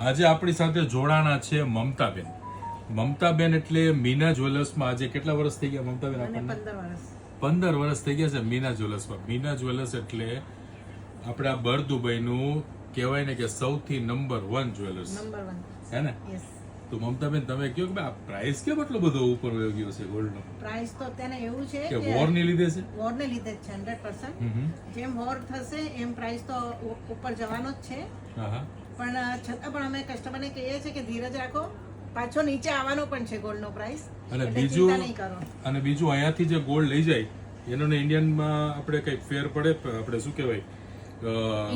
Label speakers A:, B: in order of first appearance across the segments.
A: આજે આપણી સાથે જોડાણા છે મમતાબેન. મમતાબેન એટલે મીના જ્વેલર્સમાં આજે કેટલા વર્ષ થઈ ગયા મમતાબેન આપણને? 15 વર્ષ થઈ ગયા છે મીના જ્વેલર્સમાં. મીના જ્વેલર્સ એટલે આપણા બર દુબઈનું કહેવાય ને કે સૌથી નંબર 1 જ્વેલર્સ હે ને? તો મમતાબેન તમે કહો કે આ પ્રાઇસ કેમ એટલો બધો ઉપર વયો ગયો છે ગોલ્ડનો?
B: પ્રાઇસ તો અત્યારે એવું છે
A: કે વોરની લીધે છે?
B: વોરને લીધે જ છે 100%. જેમ વોર થશે એમ પ્રાઇસ તો ઉપર જવાનો જ છે. પણ છતાં પણ અમે કસ્ટમરને કહીએ છીએ કે ધીરજ રાખો, પાછો નીચે આવવાનો પણ છે ગોલ્ડનો પ્રાઇસ.
A: અને બીજું અહીંયાથી જે ગોલ્ડ લઈ જાય એનો ને ઇન્ડિયનમાં આપણે કઈ ફેર પડે? આપણે શું કહેવાય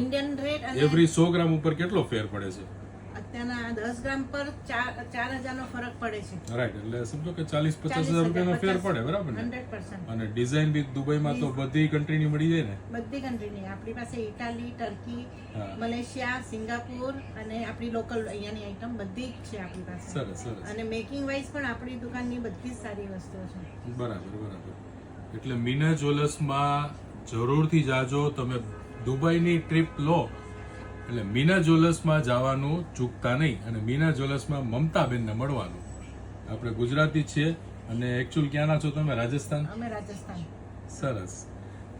B: ઇન્ડિયન રેટ અને
A: એવરી 100 ગ્રામ ઉપર કેટલો ફેર પડે છે?
B: અત્યારના 10 ગ્રામ પર 4000 નો ફરક પડે છે.
A: રાઈટ, એટલે સમજો કે 40-50 હજાર રૂપિયાનો ફેર પડે, બરાબર ને?
B: 100%.
A: અને ડિઝાઇન બી દુબઈમાં તો બધી કન્ટ્રીની મળી જાય ને?
B: બધી કન્ટ્રીની. આપણી પાસે ઇટાલી, ટર્કી, મલેશિયા, સિંગાપુર અને આપણી લોકલ અહીંયાની આઈટમ બધી જ છે આપણી પાસે.
A: સરસ સરસ.
B: અને મેકિંગ વાઇઝ પણ આપણી દુકાનની બધી જ સારી વસ્તુઓ છે.
A: બરાબર બરાબર. એટલે મીના જ્વેલર્સમાં જરૂરથી જાજો. તમે દુબઈની ટ્રીપ લો એટલે મીના જ્વેલર્સમાં જવાનું ચૂકતા નહીં. અને મીના જ્વેલર્સમાં મમતાબેનને મળવાનું. આપણે ગુજરાતી છીએ અને એકચ્યુઅલ ક્યાંના છો તમે? રાજસ્થાન?
B: અમે રાજસ્થાન.
A: સરસ.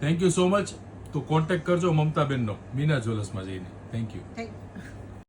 A: Thank you so much. તો કોન્ટેક્ટ કરજો મમતાબેનનો મીના જ્વેલર્સમાં જઈને. Thank you.